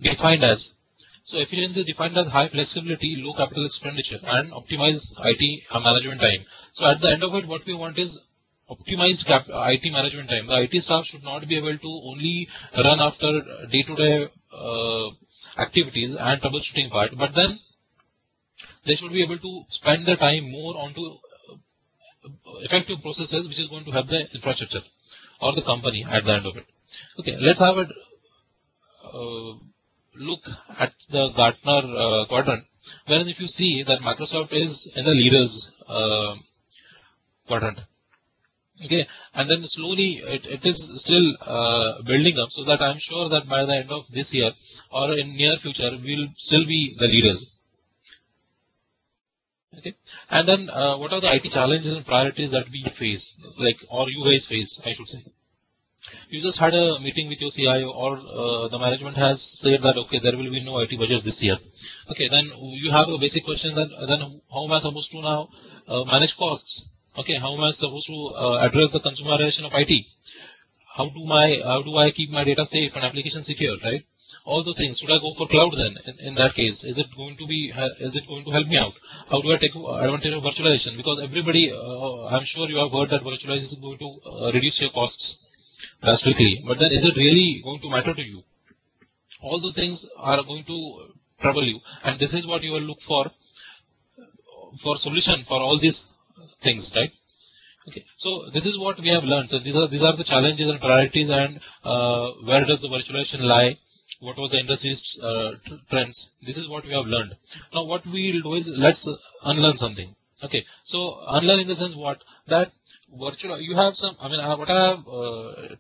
defined as. So efficiency is defined as high flexibility, low capital expenditure, and optimized IT management time. So at the end of it, what we want is optimized IT management time. The IT staff should not be able to only run after day-to-day activities and troubleshooting part, but then they should be able to spend their time more onto effective processes, which is going to help the infrastructure or the company at the end of it. Okay, let's have a look at the Gartner quadrant, wherein if you see that Microsoft is in the leaders quadrant. Okay, and then slowly it is still building up, so that I'm sure that by the end of this year or in near future we'll still be the leaders. Okay, and then what are the IT challenges and priorities that we face, like, or you guys face, I should say. You just had a meeting with your CIO, or the management has said that okay, there will be no IT budget this year. Okay, then you have a basic question that then how am I supposed to now manage costs? Okay, how am I supposed to address the consumerization of IT? How do I keep my data safe and application secure, right? All those things. Should I go for cloud then? In that case, is it going to help me out? How do I take advantage of virtualization? Because everybody, I'm sure you have heard that virtualization is going to reduce your costs drastically. But then, is it really going to matter to you? All those things are going to trouble you, and this is what you will look for solution for all these things, right? Okay, so this is what we have learned. So these are the challenges and priorities, and where does the virtualization lie? What was the industry's trends? This is what we have learned. Now what we will do is let's unlearn something. Okay, so unlearn in the sense what that virtual you have some. I mean, what I have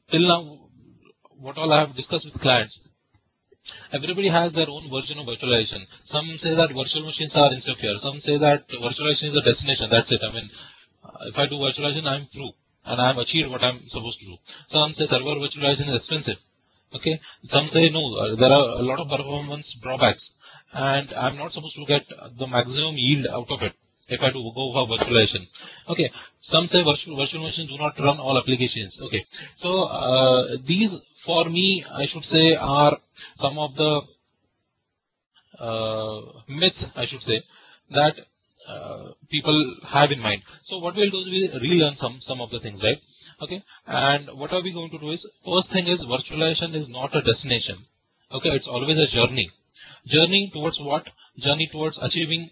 till now, what all I have discussed with clients. Everybody has their own version of virtualization. Some say that virtual machines are insecure. Some say that virtualization is a destination. That's it. I mean, if I do virtualization, I'm through and I've achieved what I'm supposed to do. Some say server virtualization is expensive. Okay. Some say no, there are a lot of performance drawbacks, and I'm not supposed to get the maximum yield out of it if I do go for virtualization. Okay. Some say virtual machines do not run all applications. Okay. So these, for me, I should say, are some of the myths, I should say, that people have in mind. So what we'll do is we'll relearn some of the things, right? Okay, and what are we going to do is, first thing is virtualization is not a destination. Okay, it's always a journey. Journey towards what? Journey towards achieving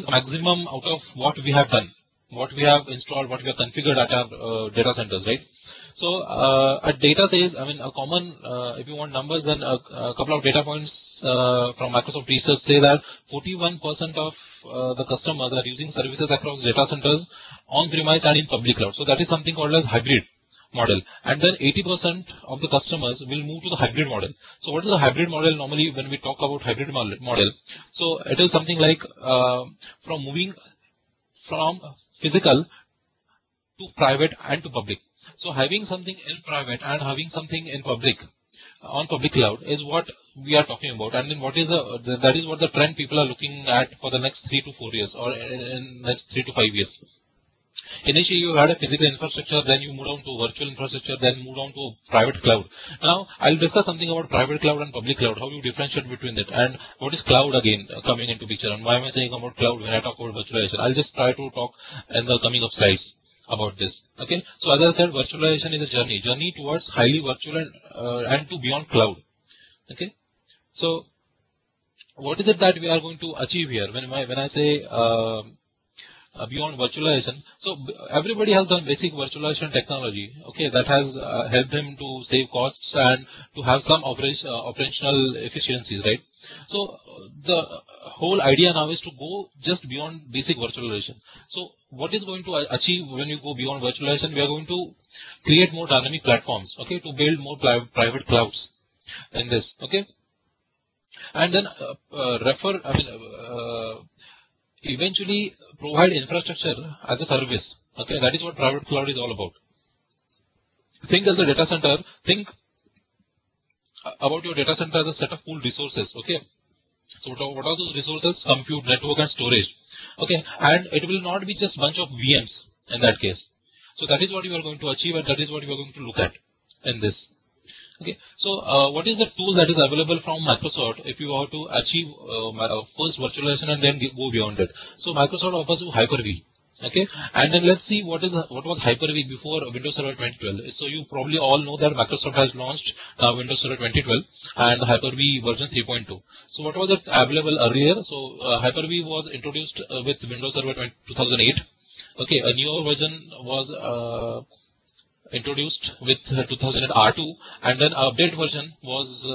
maximum out of what we have done, what we have installed, what we have configured at our data centers, right? So a data says, I mean, a common, if you want numbers, then a couple of data points from Microsoft research say that 41% of the customers are using services across data centers on premise and in public cloud. So that is something called as hybrid model. And then 80% of the customers will move to the hybrid model. So what is the hybrid model? Normally, when we talk about hybrid model, so it is something like from moving from physical to private and to public. So having something in private and having something in public, on public cloud, is what we are talking about. And then what is that is what the trend people are looking at for the next 3 to 4 years, or in next 3 to 5 years. Initially, you had a physical infrastructure, then you moved on to virtual infrastructure, then moved on to private cloud. Now, I'll discuss something about private cloud and public cloud, how you differentiate between it, and what is cloud again coming into picture, and why am I saying about cloud when I talk about virtualization. I'll just try to talk in the coming of slides about this. Okay, so as I said, virtualization is a journey towards highly virtual and to beyond cloud. Okay, so what is it that we are going to achieve here when I say beyond virtualization? So everybody has done basic virtualization technology. Okay, that has helped him to save costs and to have some operational efficiencies, right? So the whole idea now is to go just beyond basic virtualization. So what is going to achieve when you go beyond virtualization? We are going to create more dynamic platforms. Okay, to build more private clouds in this. Okay, and then eventually provide infrastructure as a service. Okay, that is what private cloud is all about. Think as a data center. Think about your data center as a set of pooled resources. Okay, so what are those resources? Compute, network, and storage. Okay, and it will not be just bunch of VMs in that case. So that is what you are going to achieve, and that is what you are going to look at. in this. Okay, so what is the tool that is available from Microsoft if you want to achieve first virtualization and then go beyond it? So Microsoft offers you Hyper-V. Okay, and then let's see what was Hyper-V before Windows Server 2012. So you probably all know that Microsoft has launched Windows Server 2012 and Hyper-V version 3.2. So what was it available earlier? So Hyper-V was introduced with Windows Server 2008. Okay, a newer version was introduced with 2000 R2, and then update version was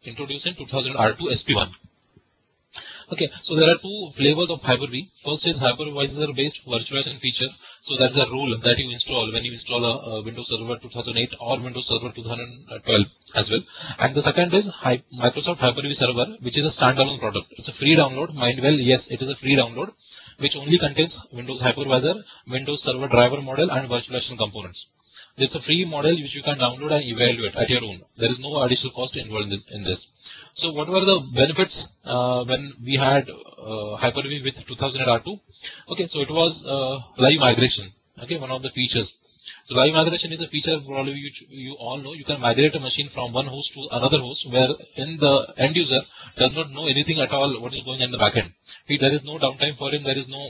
introduced in 2000 R2 SP1. Okay, so there are two flavors of Hyper-V. First is hypervisor based virtualization feature. So that's a rule that you install when you install a Windows Server 2008 or Windows Server 2012 as well. And the second is Microsoft Hyper-V Server, which is a standalone product. It's a free download. Mind well, yes, it is a free download, which only contains Windows Hypervisor, Windows Server driver model, and virtualization components. It's a free model which you can download and evaluate at your own. There is no additional cost involved in this. So what were the benefits when we had Hyper-V with 2000 R2? Okay, so it was live migration. Okay, one of the features. So live migration is a feature probably you all know. You can migrate a machine from one host to another host, where in the end user does not know anything at all what is going on in the backend. There is no downtime for him. There is no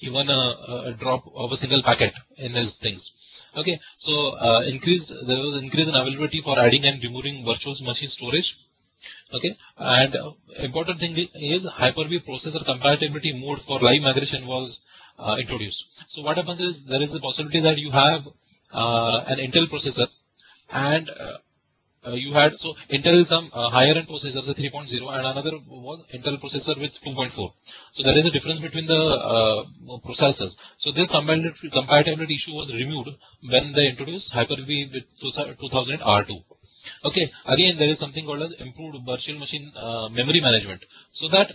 even a drop of a single packet in these things. Okay, so there was increase in availability for adding and removing virtual machine storage. Okay, and important thing is Hyper-V processor compatibility mode for live migration was introduced. So what happens is there is a possibility that you have an Intel processor and you had, so Intel is some higher end processor, the 3.0, and another was Intel processor with 2.4. So there is a difference between the processors. So this compatibility issue was removed when they introduced Hyper-V with 2000 R2. Okay, again there is something called as improved virtual machine memory management, so that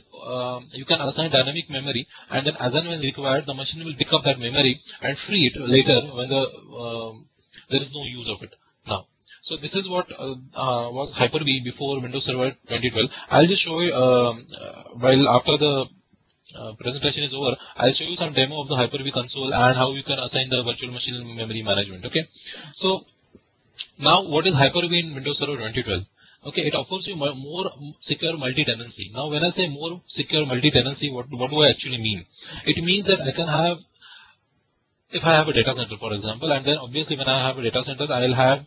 you can assign dynamic memory, and then as and when required, the machine will pick up that memory and free it later when there is no use of it now. So this is what was Hyper-V before Windows Server 2012. I'll just show you, while after the presentation is over, I'll show you some demo of the Hyper-V console and how you can assign the virtual machine memory management. Okay, so now what is Hyper-V in Windows Server 2012? Okay, it offers you more secure multi-tenancy. Now when I say more secure multi-tenancy, what do I actually mean? It means that I can have, if I have a data center, for example, and then obviously when I have a data center, I'll have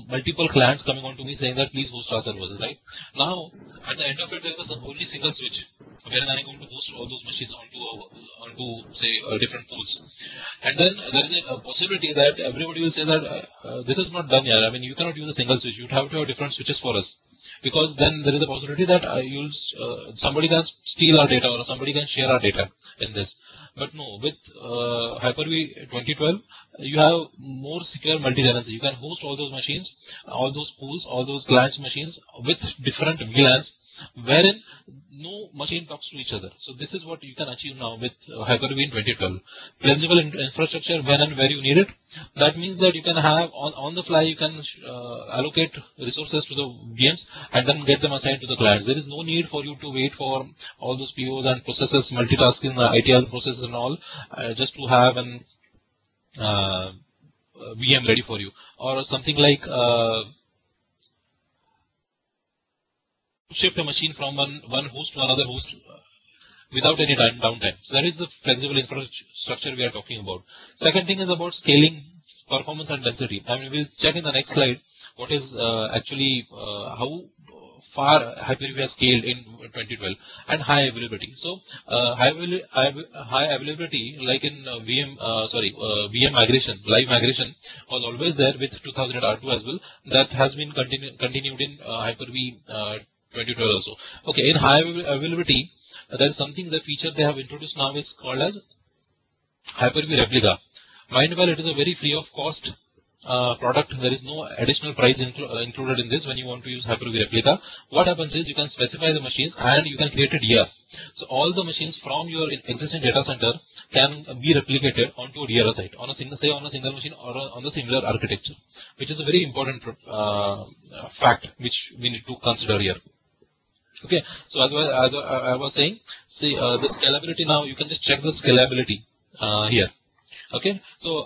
multiple clients coming on to me saying that please host our servers, right? Now, at the end of it, there is only single switch wherein I'm going to host all those machines onto say different pools. And then there is a possibility that everybody will say that this is not done yet. I mean, you cannot use a single switch. You'd have to have different switches for us. Because then there is a possibility that somebody can steal our data or somebody can share our data in this. But no, with Hyper-V 2012, you have more secure multi-tenancy. You can host all those machines, all those pools, all those clients machines with different VLANs, wherein no machine talks to each other. So this is what you can achieve now with Hyper-V in 2012. Flexible infrastructure when and where you need it. That means that you can have on the fly, you can allocate resources to the VMs and then get them assigned to the clients. There is no need for you to wait for all those POs and processes, multitasking, ITL processes and all, just to have an VM ready for you, or something like shift a machine from one host to another host without any downtime. So that is the flexible infrastructure we are talking about. Second thing is about scaling, performance and density. I mean, we'll check in the next slide what is actually how far Hyper-V has scaled in 2012, and high availability. So high availability, like in VM migration, live migration was always there with 2000 R2 as well. That has been continued in Hyper-V 2012 also. Okay, in high availability, there is something, the feature they have introduced now is called as Hyper-V Replica. Mind well, it is a very free of cost product. There is no additional price included in this when you want to use Hyper-V Replica. What happens is you can specify the machines and you can create a DR. So all the machines from your existing data center can be replicated onto a DR site on a single machine or on the similar architecture, which is a very important fact which we need to consider here. Okay, so as I was saying, see the scalability now, you can just check the scalability here. Okay, so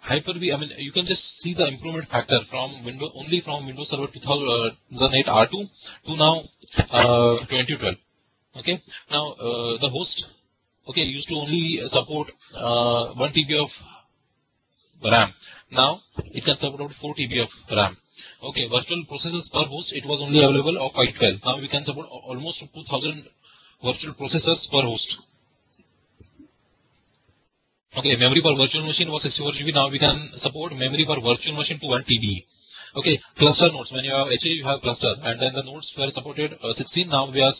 Hyper-V, I mean, you can just see the improvement factor from Windows, only from Windows Server 2008 R2 to now 2012. Okay, now the host, okay, used to only support 1 TB of RAM. Now it can support up to 4 TB of RAM. Okay, virtual processors per host, it was only available of 512. Now we can support almost 2000 virtual processors per host. Okay, memory per virtual machine was 64 GB. Now we can support memory per virtual machine to 1 TB. Okay, cluster nodes. When you have HA, you have cluster, and then the nodes were supported 16. Now we are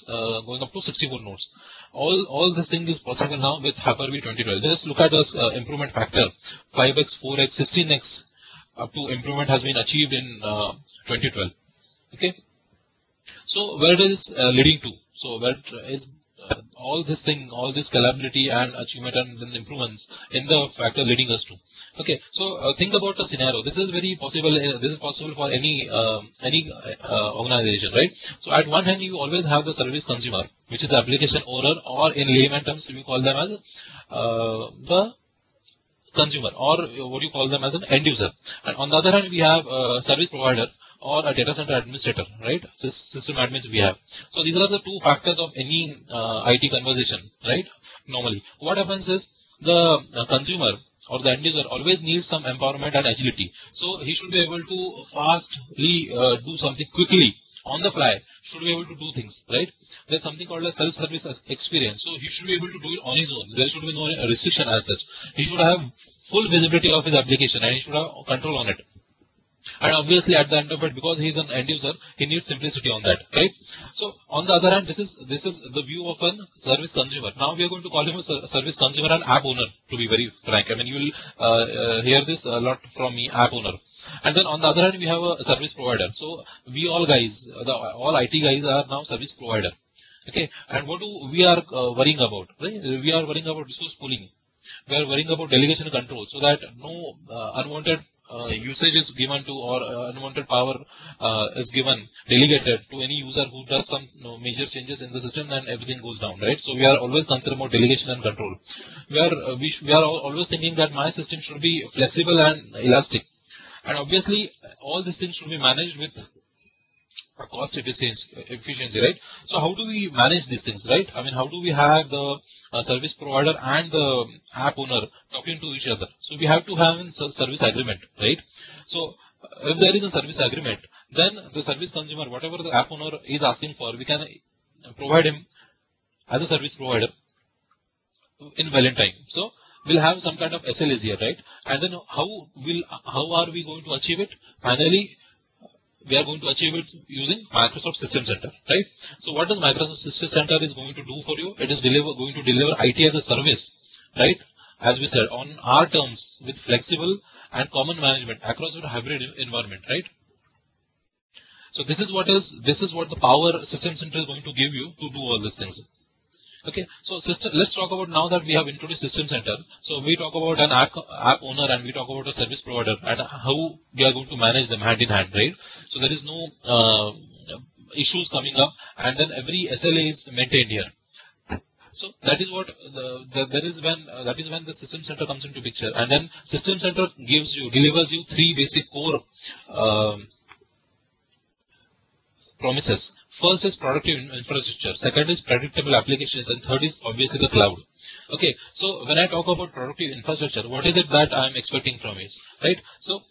going up to 64 nodes. All this thing is possible now with Hyper-V 2012. Just look at this improvement factor: 5x, 4x, 16x. Up to improvement has been achieved in 2012. Okay, so where it is leading to? So where is all this thing, all this scalability and achievement and then improvements in the factor leading us to? Okay, so think about a scenario. This is very possible. This is possible for any organization, right? So at one hand, you always have the service consumer, which is the application owner, or in layman terms, we call them as the consumer, or what you call them as an end user. And on the other hand, we have a service provider or a data center administrator, right? System admins we have. So these are the two factors of any IT conversation, right? Normally, what happens is the consumer or the end user always needs some empowerment and agility. So he should be able to fastly do something quickly on the fly, should be able to do things, right? There's something called a self-service experience. So he should be able to do it on his own. There should be no restriction as such. He should have full visibility of his application and he should have control on it. And obviously at the end of it, because he is an end user, he needs simplicity on that, right? So on the other hand, this is the view of a service consumer. Now we are going to call him a service consumer and app owner, to be very frank. I mean, you will hear this a lot from me, app owner. And then on the other hand, we have a service provider. So we all guys, all IT guys are now service provider. Okay, and what do we are worrying about? Right? We are worrying about resource pooling. We are worrying about delegation and control, so that no unwanted usage is given to, or unwanted power is given, delegated to any user who does some major changes in the system, and everything goes down, right? So we are always concerned about delegation and control. We are always thinking that my system should be flexible and elastic, and obviously all these things should be managed with cost efficiency, right? So how do we manage these things, right? I mean, how do we have the service provider and the app owner talking to each other? So we have to have a service agreement, right? So if there is a service agreement, then the service consumer, whatever the app owner is asking for, we can provide him as a service provider in Valentine. So we'll have some kind of SLAs here, right? And then how are we going to achieve it? Finally, we are going to achieve it using Microsoft System Center, right? So what does Microsoft System Center is going to do for you? It is going to deliver IT as a service, right? As we said, on our terms, with flexible and common management across your hybrid environment, right? So this is what the power System Center is going to give you to do all these things. Okay, so let's talk about, now that we have introduced System Center. So we talk about an app owner and we talk about a service provider and how we are going to manage them hand in hand, right? So there is no issues coming up, and then every SLA is maintained here. So that is what that is when the System Center comes into picture, and then System Center delivers you three basic core promises. First is productive infrastructure, second is predictable applications, and third is obviously the cloud. Okay, so when I talk about productive infrastructure, what is it that I am expecting from it, right? So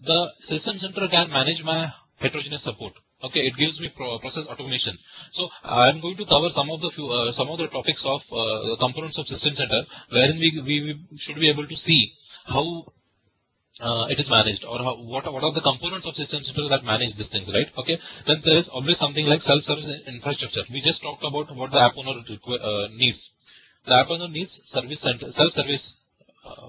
the System Center can manage my heterogeneous support. Okay, it gives me process automation. So I am going to cover some of the topics of the components of System Center, wherein we should be able to see how it is managed, or what are the components of System Center that manage these things, right? Okay, then there is always something like self-service infrastructure. We just talked about what the app owner needs. The app owner needs self-service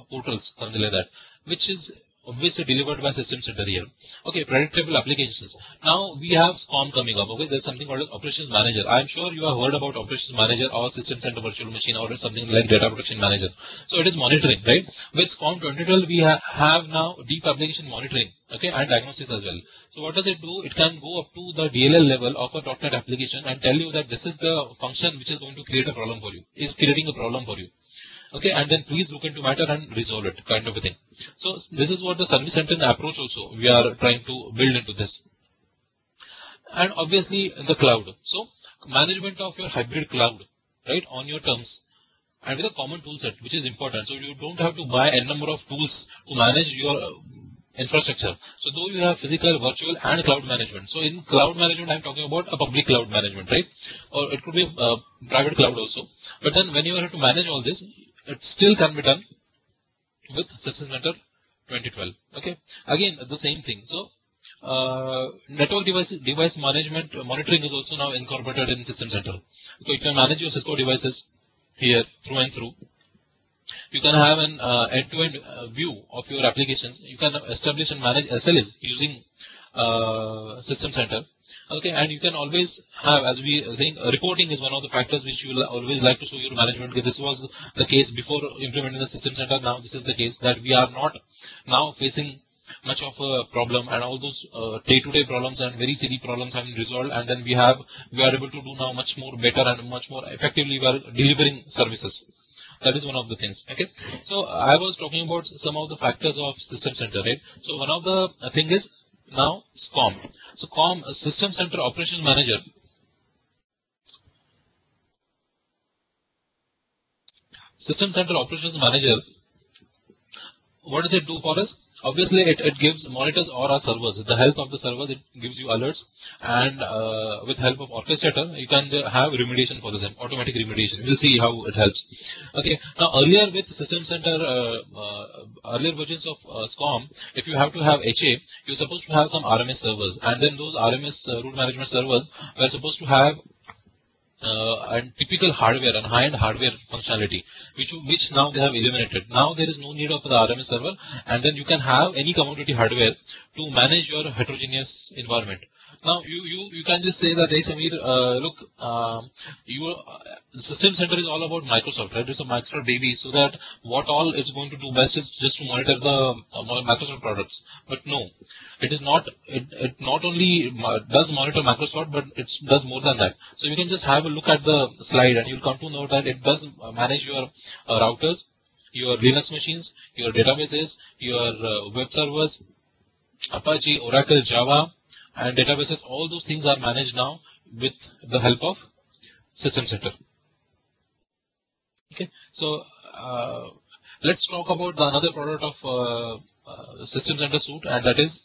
portals, something like that, which is obviously delivered by System Center here. Okay, predictable applications. Now we have SCOM coming up. Okay, there's something called Operations Manager. I'm sure you have heard about Operations Manager or System Center Virtual Machine or something like Data Protection Manager. So it is monitoring, right? With SCOM 2012, we have now deep application monitoring, okay, and diagnosis as well. So what does it do? It can go up to the DLL level of a .NET application and tell you that this is the function which is going to create a problem for you, is creating a problem for you. Okay, and then please look into matter and resolve it, kind of a thing. So this is what the service center approach also we are trying to build into this. And obviously in the cloud. So management of your hybrid cloud, right, on your terms and with a common tool set, which is important. So you don't have to buy a number of tools to manage your infrastructure. So though you have physical, virtual, and cloud management. So in cloud management, I'm talking about a public cloud management, right? Or it could be a private cloud also. But then when you have to manage all this, it still can be done with System Center 2012. Okay. Again, the same thing. So network device management monitoring is also now incorporated in System Center. So you can manage your Cisco devices here through and through. You can have an end-to-end view of your applications. You can establish and manage SLAs using System Center. Okay, and you can always have, as we are saying, reporting is one of the factors which you will always like to show your management. Okay, this was the case before implementing the System Center. Now this is the case that we are not now facing much of a problem, and all those day-to-day problems and very silly problems have been resolved, and then we are able to do now much more better and much more effectively. We are delivering services. That is one of the things. Okay, so I was talking about some of the factors of System Center, right? So one of the thing is now SCOM. So COM, System Center Operations Manager. System Center Operations Manager. What does it do for us? Obviously, it gives monitors or our servers. With the help of the servers, it gives you alerts, and with help of orchestrator, you can have remediation for the same, automatic remediation. We'll see how it helps. Okay. Now, earlier with System Center, earlier versions of SCOM, if you have to have HA, you're supposed to have some RMS servers, and then those RMS root management servers were supposed to have and typical hardware and high-end hardware functionality, which now they have eliminated. Now there is no need of the RMS server, and then you can have any commodity hardware to manage your heterogeneous environment. Now you can just say that, hey Samir, look, the System Center is all about Microsoft, right? It's a Microsoft baby, so that what all it's going to do best is just to monitor the Microsoft products. But no, it is not. It not only does monitor Microsoft, but it does more than that. So you can just have a look at the slide, and you'll come to know that it does manage your routers, your Linux machines, your databases, your web servers, Apache, Oracle, Java, and databases. All those things are managed now with the help of System Center. Okay, so let's talk about the another product of System Center suite, and that is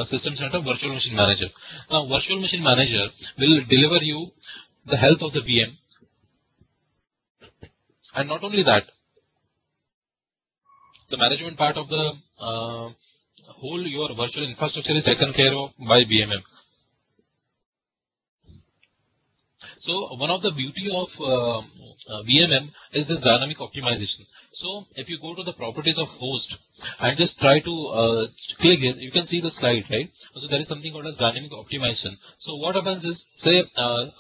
System Center Virtual Machine Manager. Now, Virtual Machine Manager will deliver you the health of the VM, and not only that, the management part of the whole your virtual infrastructure is taken care of by VMM. So one of the beauty of VMM is this dynamic optimization. So if you go to the properties of host and just try to click it, you can see the slide, right? So there is something called as dynamic optimization. So what happens is, say,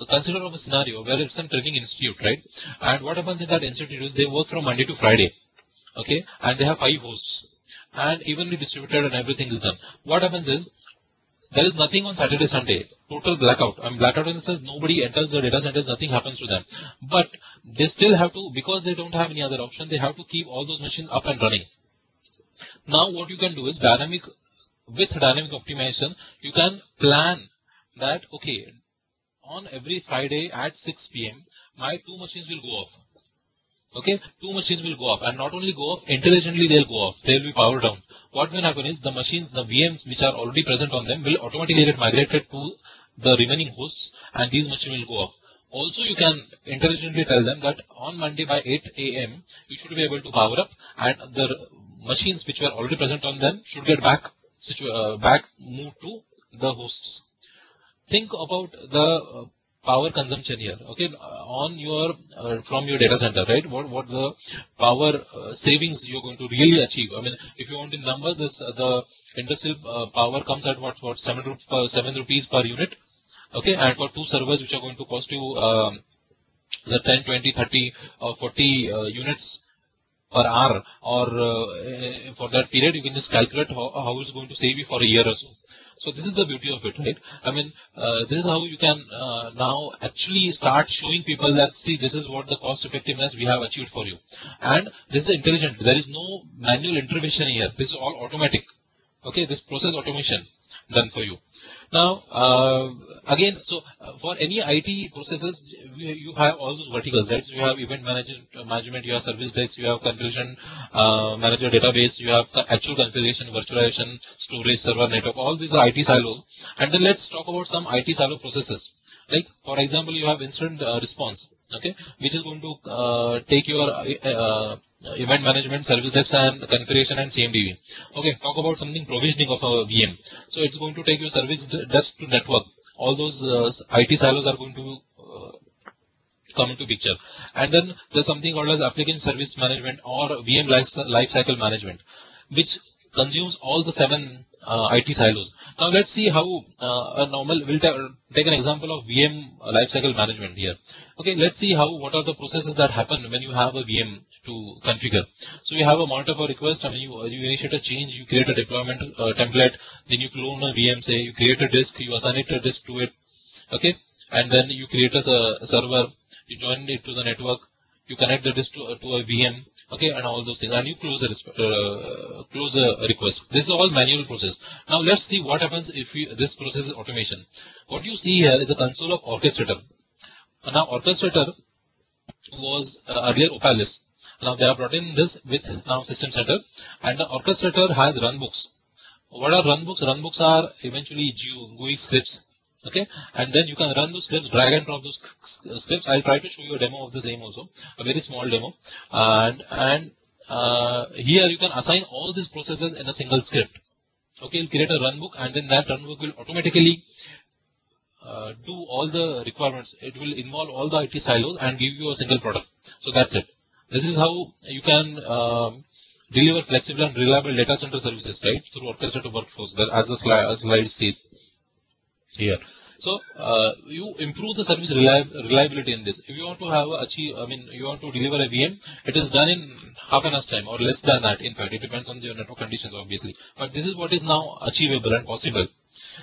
consider of a scenario where it's some training institute, right? And what happens in that institute is they work from Monday to Friday, okay? And they have 5 hosts, and evenly distributed, and everything is done. What happens is, there is nothing on Saturday, Sunday, total blackout. I mean, blackout in the sense nobody enters the data centers, nothing happens to them. But they still have to, because they don't have any other option, they have to keep all those machines up and running. Now what you can do is with dynamic optimization, you can plan that, okay, on every Friday at 6 p.m., my 2 machines will go off. Okay, 2 machines will go off, and not only go off, intelligently they'll go off. They'll be powered down. What will happen is the machines, the VMs which are already present on them will automatically get migrated to the remaining hosts, and these machines will go off. Also, you can intelligently tell them that on Monday by 8 a.m. you should be able to power up, and the machines which were already present on them should get back moved to the hosts. Think about the power consumption here, okay, on your from your data center, right? What the power savings you're going to really achieve? I mean, if you want in numbers, this the industrial power comes at what 7 rupees per unit, okay, and for 2 servers which are going to cost you the 10, 20, 30, or 40 units per hour, or for that period, you can just calculate how it's going to save you for a year or so. So this is the beauty of it, right? I mean, this is how you can now actually start showing people that, see, this is what the cost effectiveness we have achieved for you. And this is intelligent. There is no manual intervention here. This is all automatic. Okay, this process automation done for you. Now, again, so for any IT processes, you have all those verticals, right? So you have event management, you have service desk, you have configuration manager database, you have actual configuration, virtualization, storage, server, network. All these are IT silos. And then let's talk about some IT silo processes. Like, for example, you have incident response, okay, which is going to take your event management, service desk, and configuration and CMDB. Okay, talk about something provisioning of a VM. So it's going to take your service desk to network. All those IT silos are going to come into picture. And then there's something called as application service management or VM lifecycle management, which consumes all the 7 IT silos. Now let's see how a normal, we'll take an example of VM lifecycle management here. Okay, let's see what are the processes that happen when you have a VM to configure. So you have a monitor for request, and you initiate a change, you create a deployment template, then you clone a VM, say you create a disk, you assign it a disk to it, okay, and then you create a server, you join it to the network, you connect the disk to a VM, okay, and all those things, and you close the request. This is all manual process. Now let's see what happens if this process is automation. What you see here is a console of orchestrator. Now orchestrator was earlier Opalis. Now they have brought in this with now System Center, and the orchestrator has runbooks. What are runbooks? Runbooks are eventually GUI scripts. Okay, and then you can run those scripts, drag and drop those scripts. I'll try to show you a demo of the same also, a very small demo. And here you can assign all these processes in a single script. Okay, you'll create a runbook, and then that runbook will automatically do all the requirements. It will involve all the IT silos and give you a single product. So that's it. This is how you can deliver flexible and reliable data center services, right, through orchestrated workflows, as the slide says here. So you improve the service reliability in this. If you want to you want to deliver a VM, it is done in half an hour's time or less than that. In fact, it depends on your network conditions, obviously. But this is what is now achievable and possible.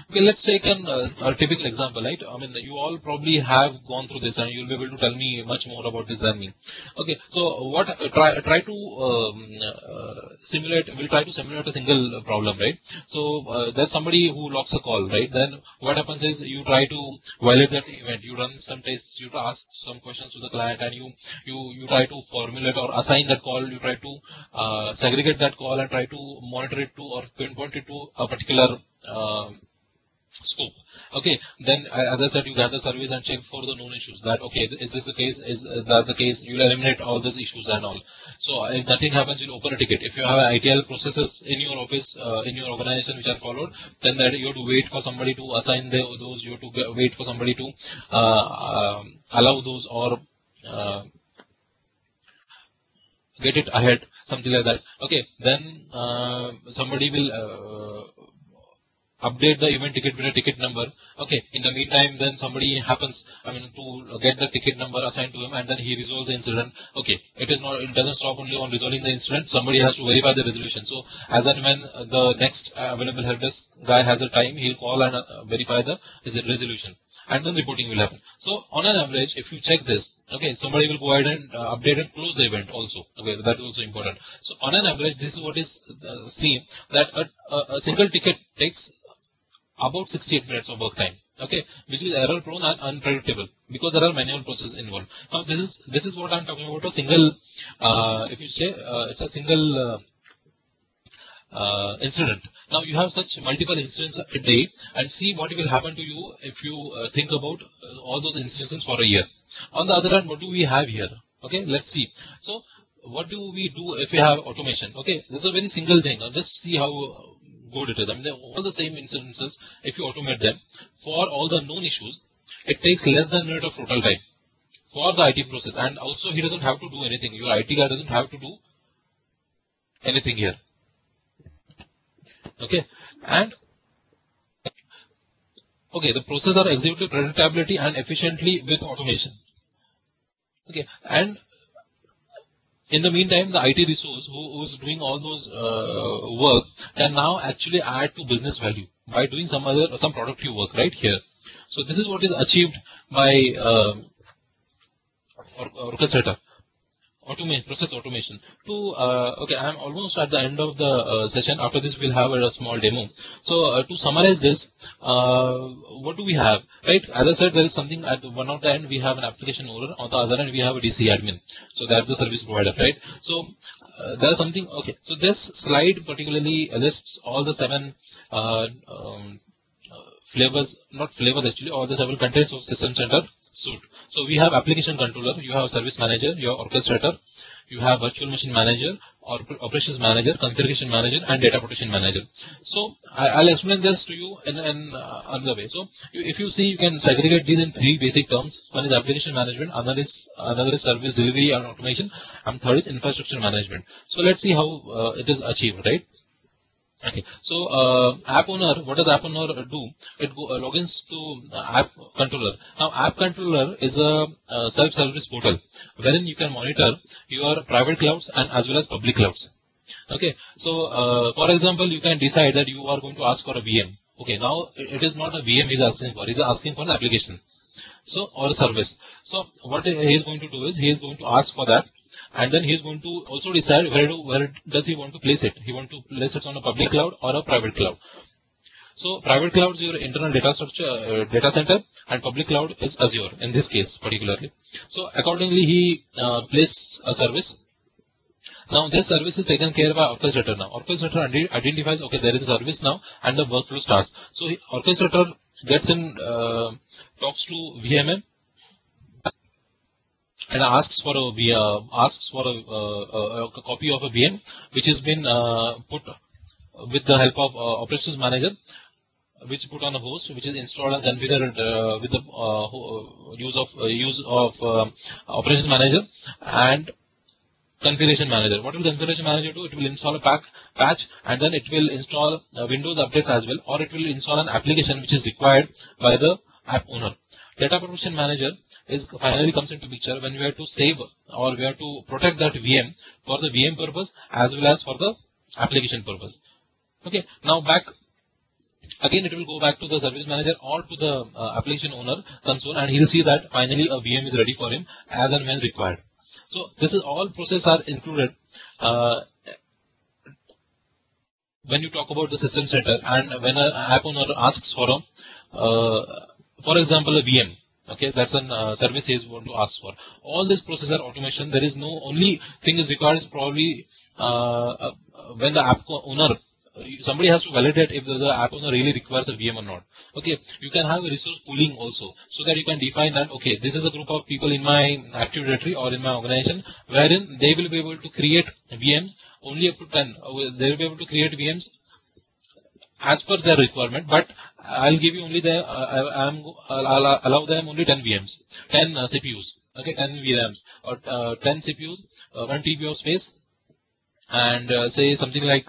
Okay, let's take a typical example, right? I mean, you all probably have gone through this, and you'll be able to tell me much more about this than me. Okay, so what try to simulate? We'll try to simulate a single problem, right? So there's somebody who locks a call, right? Then what happens is you try to violate that event. You run some tests. You ask some questions to the client, and you try to formulate or assign that call. You try to segregate that call and try to monitor it to or pinpoint it to a particular scope. Okay, then as I said, you gather surveys and check for the known issues. That okay, is this the case? Is that the case? You'll eliminate all these issues and all. So if nothing happens, you'll open a ticket. If you have ITL processes in your office, in your organization which are followed, then that you have to wait for somebody to assign those. You have to wait for somebody to allow those or get it ahead, something like that. Okay, then somebody will update the event ticket with a ticket number. Okay, in the meantime, then somebody happens, to get the ticket number assigned to him, and then he resolves the incident. Okay, it doesn't stop only on resolving the incident. Somebody has to verify the resolution. So as and when the next available help desk guy has a time, he'll call and verify the resolution, and then reporting will happen. So on an average, if you check this, okay, somebody will go ahead and update and close the event also. Okay, that is also important. So on an average, this is what is seen, that a single ticket takes about 68 minutes of work time, okay, which is error prone and unpredictable because there are manual processes involved. Now this is what I'm talking about, a single, if you say it's a single incident. Now you have such multiple incidents a day, and see what will happen to you if you think about all those instances for a year. On the other hand, what do we have here? Okay, let's see. So what do we do if we have automation? Okay, this is a very single thing. Now just see how good it is. They're all the same incidences. If you automate them for all the known issues, it takes less than a minute of total time for the IT process. And also, he doesn't have to do anything. Your IT guy doesn't have to do anything here. Okay, and okay, the processes are executed predictability and efficiently with automation. Okay, and in the meantime, the IT resource who's doing all those work can now actually add to business value by doing some productive work right here. So this is what is achieved by orchestrator. Process automation. Okay, I'm almost at the end of the session. After this, we'll have a small demo. So to summarize this, what do we have? Right? As I said, there is something at one of the end. We have an application owner. On the other end, we have a DC admin. So that's the service provider, right? So there's something. Okay. So this slide particularly lists all the 7 flavors, not flavors actually, all the 7 contents of System Center suite. So we have application controller, you have service manager, you have orchestrator, you have virtual machine manager, or operations manager, configuration manager, and data protection manager. So I'll explain this to you in another way. So if you see, you can segregate these in 3 basic terms. One is application management, another is service delivery and automation, and third is infrastructure management. So let's see how it is achieved, right? Okay, so app owner, what does app owner do? It logins to app controller. Now, app controller is a self-service portal wherein you can monitor your private clouds and as well as public clouds. Okay, so for example, you can decide that you are going to ask for a VM. Okay, now it is not a VM he's asking for, he's asking for an application. So, or a service. So, what he is going to do is he is going to ask for that. And then he is going to also decide where does he want to place it. He want to place it on a public cloud or a private cloud. So private cloud is your internal data structure, data center, and public cloud is Azure in this case particularly. So accordingly, he places a service. Now this service is taken care by orchestrator. Now orchestrator identifies, okay, there is a service now, and the workflow starts. So orchestrator gets in, talks to VMM. And asks for a copy of a VM which has been put with the help of operations manager, which put on a host, which is installed and configured with the use of operations manager and configuration manager. What will configuration manager do? It will install a patch, and then it will install Windows updates as well, or it will install an application which is required by the app owner. Data protection manager finally comes into picture when we have to save or we have to protect that VM for the VM purpose as well as for the application purpose. Okay, now back again, it will go back to the service manager or to the application owner console, and he'll see that finally a VM is ready for him as and when required. So this is all processes are included when you talk about the system center, and when an app owner asks for for example, a VM. Okay, that's a service he is going to ask for. All this process are automation. There is no only thing is required is probably when the app owner, somebody has to validate if the app owner really requires a VM or not. Okay, you can have a resource pooling also, so that you can define that, okay, this is a group of people in my Active Directory or in my organization wherein they will be able to create VMs only up to 10. They will be able to create VMs as per their requirement, but I'll give you only I'll allow them only 10 VMs, 10 CPUs, okay, 10 VRAMs, or 10 CPUs, 1 TB of space, and say something like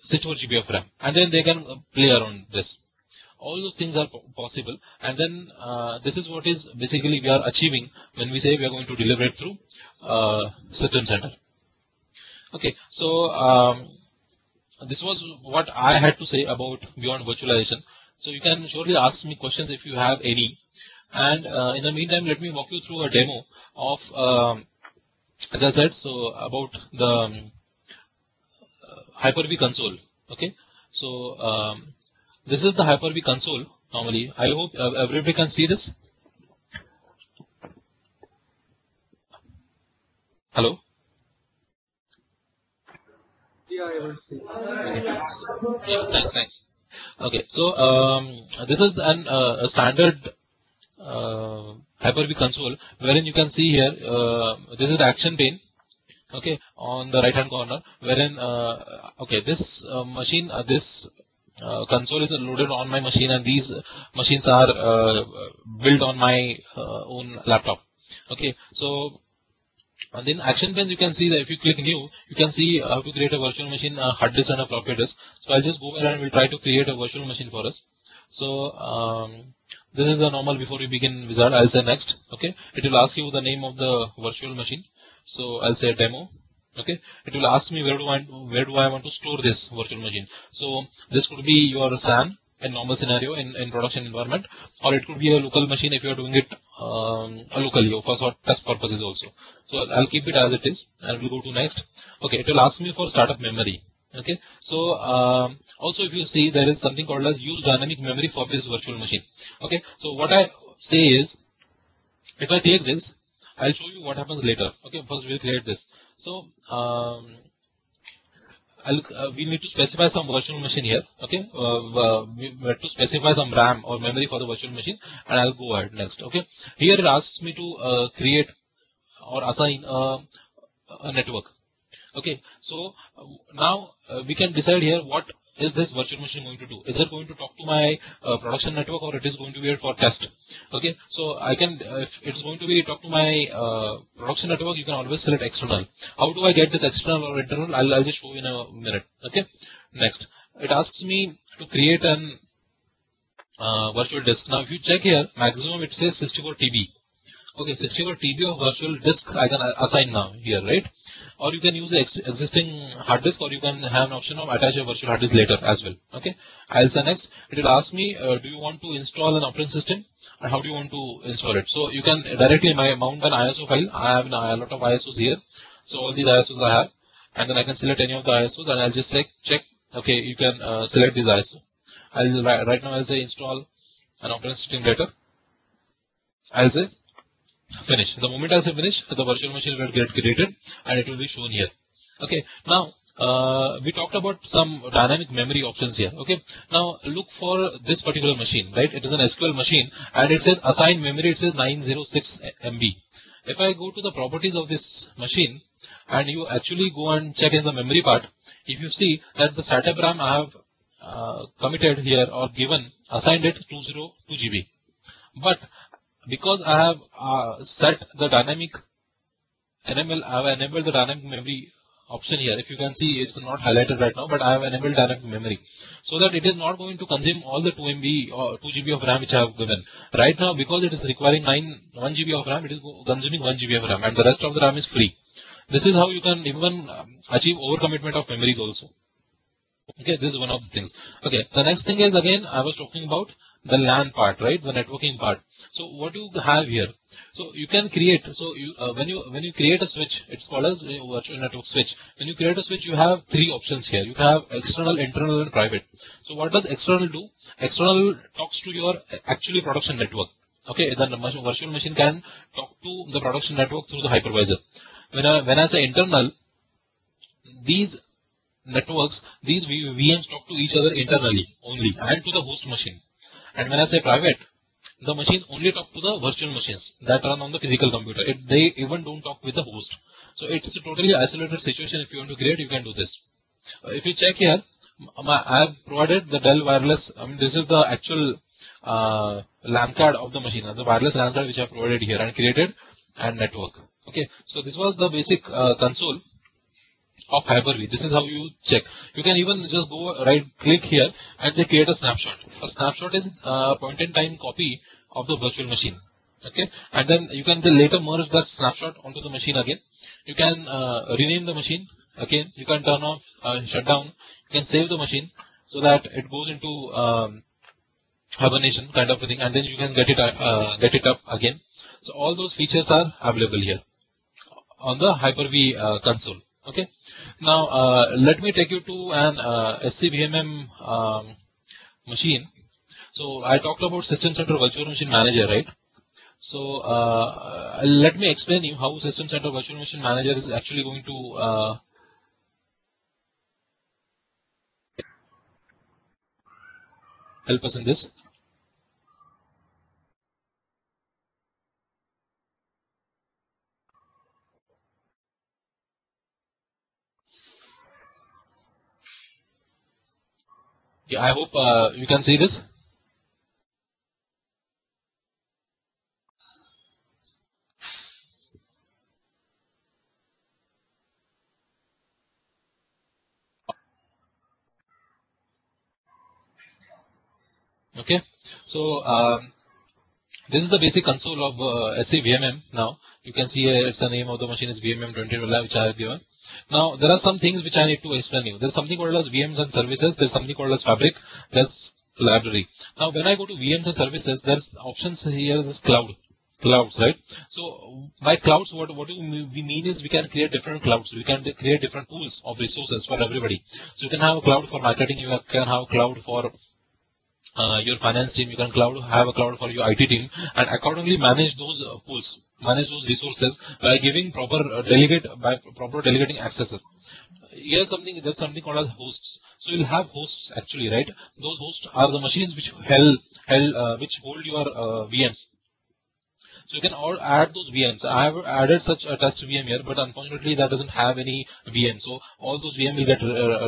64 GB of RAM, and then they can play around this. All those things are possible, and then this is what is basically we are achieving when we say we are going to deliver it through System Center. Okay, so this was what I had to say about beyond virtualization. So you can surely ask me questions if you have any. And in the meantime, let me walk you through a demo of, as I said, so about the Hyper-V console. Okay, so this is the Hyper-V console. Normally, I hope everybody can see this. Hello. Yeah, I will see. Yeah, thanks. Okay, so this is a standard Hyper-V console wherein you can see here. This is the action pane. Okay, on the right hand corner, wherein okay, this machine, this console is loaded on my machine, and these machines are built on my own laptop. Okay, so. And then action panes, you can see that if you click new, you can see how to create a virtual machine, a hard disk and a floppy disk. So I'll just go ahead and we'll try to create a virtual machine for us. So this is a normal before we begin wizard. I'll say next. Okay, it will ask you the name of the virtual machine. So I'll say demo. Okay, it will ask me where do I want to store this virtual machine. So this could be your SAN in normal scenario in production environment, or it could be a local machine if you are doing it locally for test purposes also. So I'll keep it as it is and we'll go to next. Okay, it will ask me for startup memory. Okay, so also if you see there is something called as use dynamic memory for this virtual machine. Okay, so what I say is if I click this, I'll show you what happens later. Okay, first we'll create this. So we need to specify some virtual machine here. Okay, we have to specify some RAM or memory for the virtual machine, and I'll go ahead next. Okay, here it asks me to create or assign a network. Okay, so now we can decide here what is this virtual machine going to do. Is it going to talk to my production network or it is going to be for test? Okay, so I can, if it's going to be talk to my production network, you can always select external. How do I get this external or internal? I'll just show you in a minute. Okay, next, it asks me to create an virtual disk. Now, if you check here, maximum it says 64 TB. Okay, 64 TB of virtual disk I can assign now here, right? Or you can use the existing hard disk, or you can have an option of attach a virtual hard disk later as well. Okay, I'll say next. It will ask me, do you want to install an operating system, and how do you want to install it? So you can directly mount an ISO file. I have a lot of ISOs here, so all these ISOs I have, and then I can select any of the ISOs, and I'll just say check. Okay, you can select these ISO. Right now I'll say install an operating system later. I'll say finish. The moment I say finish, the virtual machine will get created and it will be shown here. Okay, now we talked about some dynamic memory options here. Okay, now look for this particular machine, right? It is an SQL machine and it says assign memory, it says 906 MB. If I go to the properties of this machine and you actually go and check in the memory part, if you see that the startup RAM I have committed here or given assigned it 202 GB, but because I have set the dynamic enable, I have enabled the dynamic memory option here. If you can see, it's not highlighted right now, but I have enabled dynamic memory so that it is not going to consume all the 2 MB or 2 GB of RAM which I have given. Right now, because it is requiring 1 GB of RAM, it is consuming 1 GB of RAM, and the rest of the RAM is free. This is how you can even achieve overcommitment of memories also. Okay, this is one of the things. Okay, the next thing is, again, I was talking about the LAN part, right? The networking part. So what you have here, so you can create. So you when you create a switch, it's called as virtual network switch. When you create a switch, you have three options here. You have external, internal, and private. So what does external do? External talks to your actually production network. Okay, then the virtual machine can talk to the production network through the hypervisor. When I say internal, these networks, these VMs talk to each other internally only and to the host machine. And when I say private, the machines only talk to the virtual machines that run on the physical computer. They even don't talk with the host. So it's a totally isolated situation. If you want to create, you can do this. If you check here, I have provided the Dell wireless. I mean, this is the actual LAN card of the machine, the wireless LAN card which I have provided here and created and network. Okay, so this was the basic console of Hyper-V. This is how you check. You can even just go right click here and say create a snapshot. A snapshot is a point in time copy of the virtual machine. Okay, and then you can later merge that snapshot onto the machine again. You can rename the machine again. You can turn off, shut down. You can save the machine so that it goes into hibernation kind of a thing, and then you can get it up again. So all those features are available here on the Hyper-V console. Okay, now let me take you to an SCVMM machine. So I talked about System Center Virtual Machine Manager, right? So let me explain you how System Center Virtual Machine Manager is actually going to help us in this. Yeah, I hope you can see this. Okay, so This is the basic console of SCVMM. Now you can see it's the name of the machine is VMM 2012, which I have given. Now there are some things which I need to explain you. There's something called as VMs and services. There's something called as fabric. There's library. Now when I go to VMs and services, there's options here. Is clouds, right? So by clouds, what do we mean is we can create different clouds. We can create different pools of resources for everybody. So you can have a cloud for marketing. You can have a cloud for your finance team. You can have a cloud for your IT team, and accordingly manage those pools, manage those resources by giving proper delegating accesses. There's something called as hosts. So you'll have hosts actually, right? Those hosts are the machines which which hold your VMs. So you can all add those VMs. I have added such a test VM here, but unfortunately that doesn't have any VM. So all those VM will get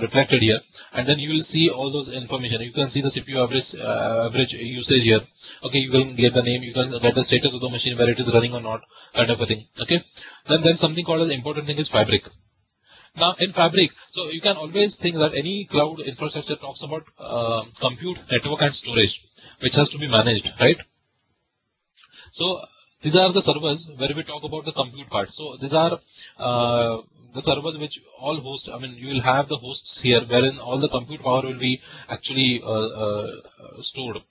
reflected here, and then you will see all those information. You can see the CPU average usage here. Okay, you can get the name, you can get the status of the machine, where it is running or not, kind of a thing. Okay, then there's something called as important thing is fabric. Now in fabric, so you can always think that any cloud infrastructure talks about compute, network, and storage, which has to be managed, right? So these are the servers where we talk about the compute part. So these are the servers which all host. I mean, you will have the hosts here, wherein all the compute power will be actually stored.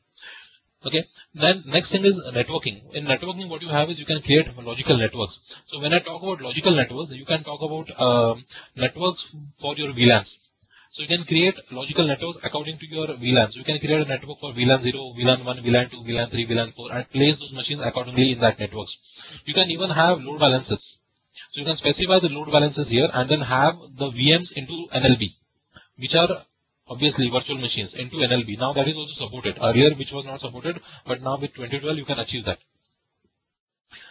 Okay. Then next thing is networking. In networking, what you have is you can create logical networks. So when I talk about logical networks, you can talk about networks for your VLANs. So you can create logical networks according to your VLANs. You can create a network for VLAN 0, VLAN 1, VLAN 2, VLAN 3, VLAN 4, and place those machines accordingly in that networks. You can even have load balances. So you can specify the load balances here and then have the VMs into NLB, which are obviously virtual machines into NLB. Now that is also supported. Earlier, which was not supported, but now with 2012, you can achieve that.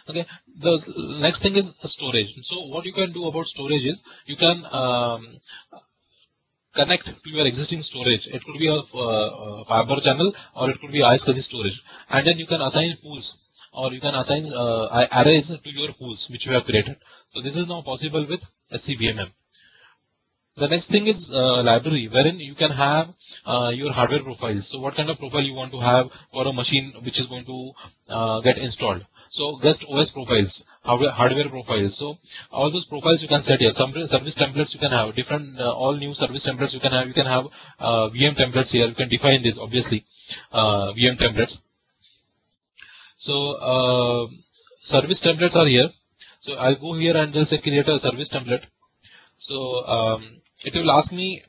Okay. The next thing is storage. So what you can do about storage is you can connect to your existing storage. It could be a fiber channel or it could be iSCSI storage, and then you can assign pools or you can assign arrays to your pools which you have created. So this is now possible with SCVMM. The next thing is library, wherein you can have your hardware profiles. So what kind of profile you want to have for a machine which is going to get installed. So guest OS profiles, hardware profiles. So all those profiles you can set here. Some service templates you can have, different all new service templates you can have. You can have VM templates here. You can define this obviously VM templates. So service templates are here. So I'll go here and just create a service template. So it will ask me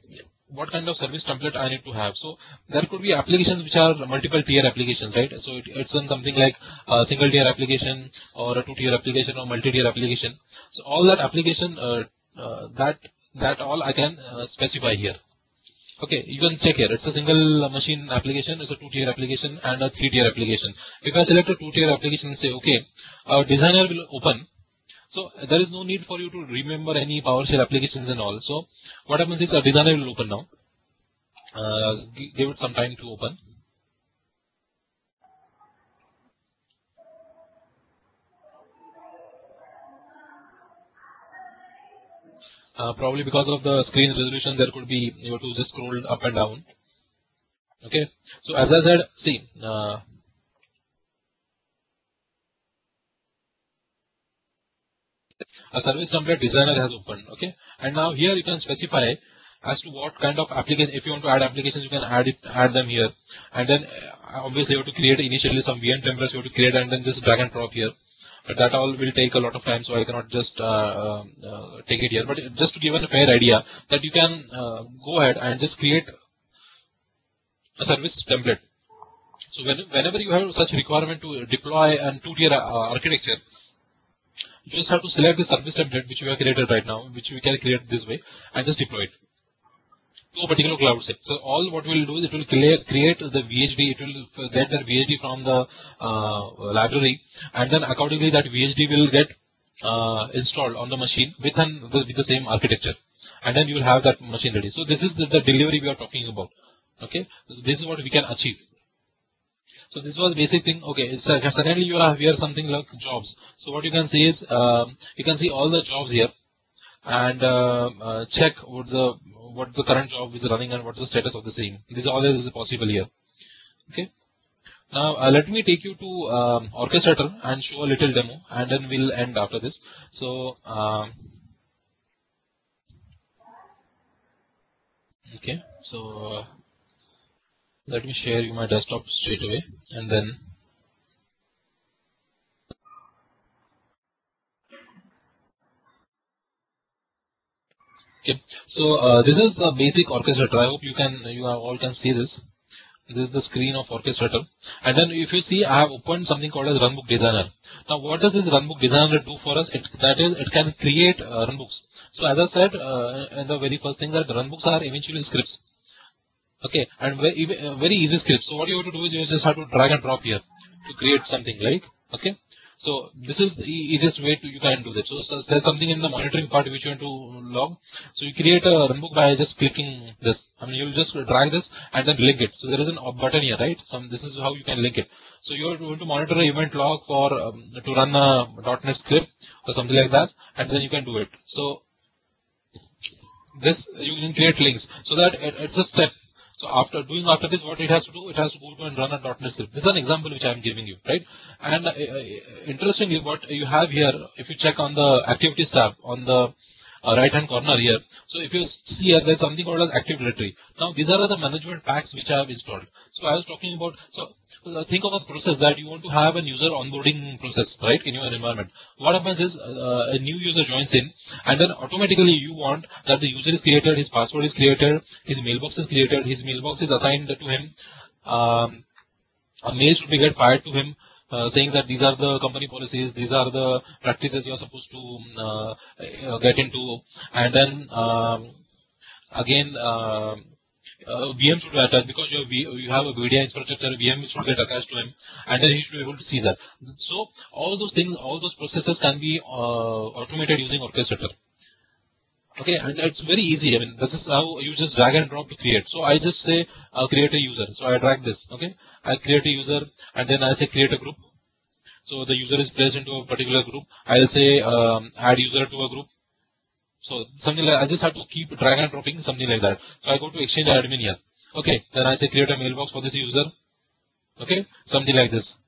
what kind of service template I need to have. So there could be applications which are multiple tier applications, right? So it's on something like a single tier application or a 2-tier application or multi-tier application. So all that application that all I can specify here. Okay, you can check here. It's a single machine application, it's a 2-tier application and a 3-tier application. If I select a 2-tier application and say okay, our designer will open. So there is no need for you to remember any PowerShell applications and all. So what happens is a designer will open now. Give it some time to open. Probably because of the screen resolution, there could be, you have to just scroll up and down. Okay. So as I said, see. A service template designer has opened. Okay, and now here you can specify as to what kind of application. If you want to add applications, you can add them here, and then obviously you have to create initially some VM templates you have to create, and then just drag and drop here. But that all will take a lot of time, so I cannot just take it here. But just to give a fair idea that you can go ahead and just create a service template. So whenever you have such requirement to deploy a 2-tier architecture, you just have to select the service template which we have created right now, which we can create this way, and just deploy it to a particular cloud set. So all what we will do is it will create the VHD, it will get the VHD from the library, and then accordingly that VHD will get installed on the machine with the same architecture, and then you will have that machine ready. So this is the delivery we are talking about. Okay, so this is what we can achieve. So this was basic thing. Okay, so suddenly you have here something like jobs. So what you can see is you can see all the jobs here, and check what's the current job is running and what's the status of the same. This all is possible here. Okay. Now let me take you to Orchestrator and show a little demo, and then we'll end after this. So okay, so let me share you my desktop straight away, and then okay. So this is the basic Orchestrator. I hope you all can see this. This is the screen of Orchestrator. And then if you see, I have opened something called as Runbook Designer. Now, what does this Runbook Designer do for us? That is, it can create runbooks. So as I said in the very first thing, that runbooks are eventually scripts. Okay, and very easy scripts. So what you have to do is you just have to drag and drop here to create something, like, okay. So this is the easiest way to you can do that. So there's something in the monitoring part which you want to log. So you create a runbook by just clicking this. I mean, you'll just drag this and then link it. So there is a button here, right? This is how you can link it. So you're going to monitor an event log for to run a .NET script or something like that, and then you can do it. So this you can create links so that it's a step. So after this, what it has to do, it has to go to and run a .NET script. This is an example which I am giving you, right? And interestingly, what you have here, if you check on the activities tab on the right hand corner here, so if you see here, there's something called as Active Directory. Now these are the management packs which I have installed. So I was talking about, so think of a process that you want to have a user onboarding process, right, in your environment. What happens is a new user joins in, and then automatically you want that the user is created, his password is created, his mailbox is created, his mailbox is assigned to him, a mail should be get fired to him, saying that these are the company policies, these are the practices you're supposed to get into, and then again VM should be attached because you have a VDI infrastructure. VM should get attached to him, and then he should be able to see that. So all those things, all those processes can be automated using Orchestrator. Okay, and it's very easy. I mean, this is how you just drag and drop to create. So I just say create a user. So I drag this. Okay, I create a user, and then I say create a group. So the user is placed into a particular group. I'll say add user to a group. So something like I just have to keep drag and dropping something like that. So I go to Exchange admin here. Okay, then I say create a mailbox for this user. Okay, something like this.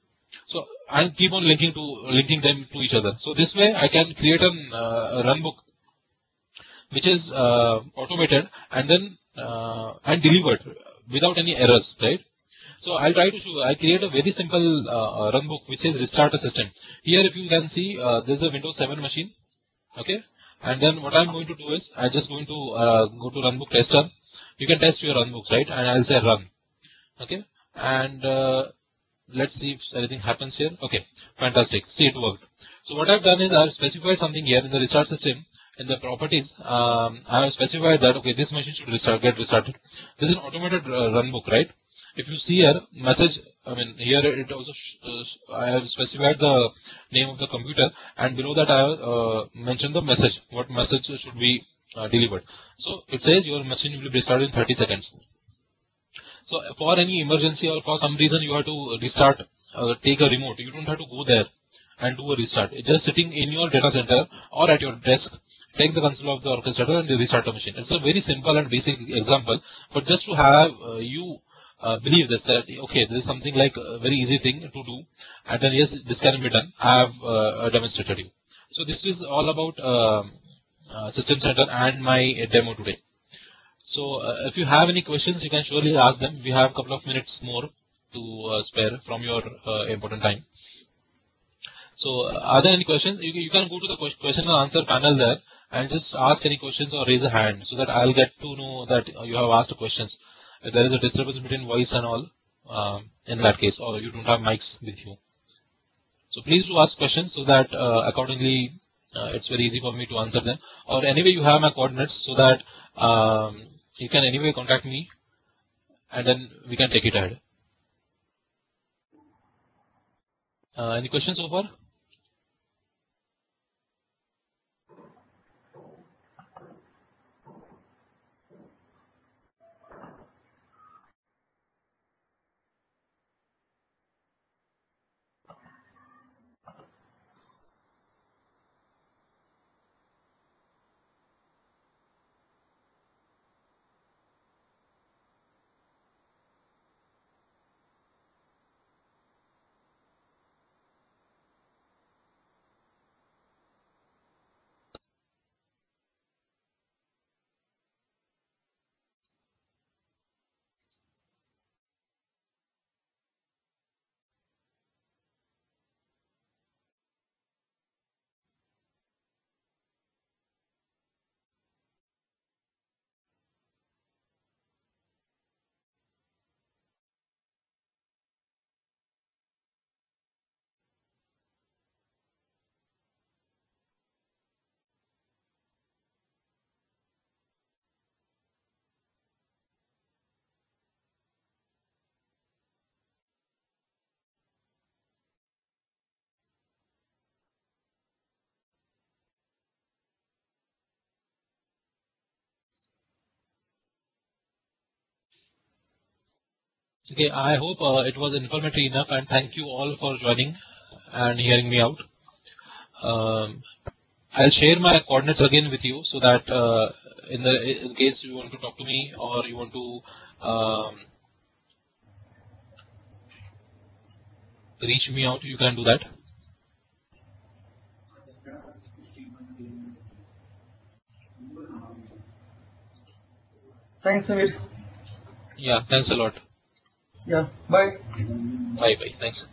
So I keep on linking them to each other. So this way I can create a runbook which is automated and then and delivered without any errors, right? So I'll try to show. I create a very simple runbook which says restart a system. Here, if you can see, this is a Windows 7 machine. Okay, and then what I'm going to do is I'm just going to go to runbook tester. You can test your runbooks, right? And I'll say run. Okay, and let's see if anything happens here. Okay, fantastic. See, it worked. So what I've done is I've specified something here in the restart system. In the properties, I have specified that okay, this machine should get restarted. This is an automated runbook, right? If you see here, message. I mean, here it also I have specified the name of the computer, and below that I have mentioned the message. What message should be delivered? So it says your machine will be restarted in 30 seconds. So for any emergency or for some reason you have to restart, take a remote. You don't have to go there and do a restart. It's just sitting in your data center or at your desk. Take the console of the orchestrator and restart the machine. It's a very simple and basic example, but just to have you believe this that okay, this is something like a very easy thing to do, and then yes, this can be done. I have demonstrated you. So this is all about System Center and my demo today. So if you have any questions, you can surely ask them. We have a couple of minutes more to spare from your important time. So are there any questions? You can go to the question and answer panel there and just ask any questions or raise a hand so that I'll get to know that you have asked questions. If there is a disturbance between voice and all, in that case, or you don't have mics with you. So please do ask questions so that accordingly it's very easy for me to answer them. Or anyway, you have my coordinates so that you can anyway contact me and then we can take it ahead. Any questions so far? Okay, I hope it was informative enough, and thank you all for joining and hearing me out. I'll share my coordinates again with you so that in case you want to talk to me or you want to reach me out, you can do that. Thanks, Samir. Yeah, thanks a lot. Yeah, bye. Bye bye. Thanks.